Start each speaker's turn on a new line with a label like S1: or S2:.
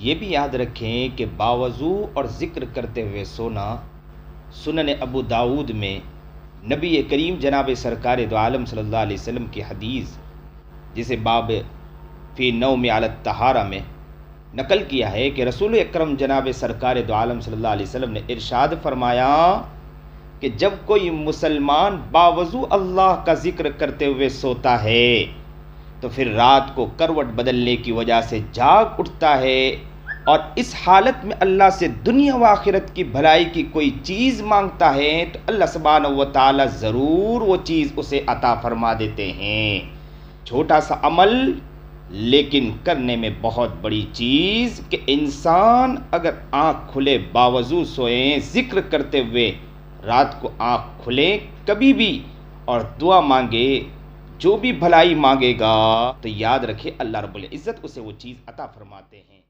S1: یہ بھی یاد رکھیں کہ باوضو اور ذکر کرتے ہوئے سونا سنن ابو داود میں نبی کریم جناب سرکار دو عالم صلی اللہ علیہ وسلم کی حدیث جسے باب فی نوم علی الطہارہ میں نقل کیا ہے کہ رسول اکرم جناب سرکار دو عالم صلی اللہ علیہ وسلم نے ارشاد فرمایا کہ جب کوئی مسلمان باوضو اللہ کا ذکر کرتے ہوئے سوتا ہے تو پھر رات کو کروٹ بدلنے کی وجہ سے جاگ اٹھتا ہے اور اس حالت میں اللہ سے دنیا و آخرت کی بھلائی کی کوئی چیز مانگتا ہے تو اللہ سبحانہ و تعالی ضرور وہ چیز اسے عطا فرما دیتے ہیں۔ چھوٹا سا عمل لیکن کرنے میں بہت بڑی چیز کہ انسان اگر آنکھ کھلے باوضو سوئیں ذکر کرتے ہوئے رات کو آنکھ کھلے کبھی بھی اور دعا مانگے جو بھی بھلائی مانگے گا تو یاد رکھے اللہ رب العزت اسے وہ چیز عطا فرماتے ہیں۔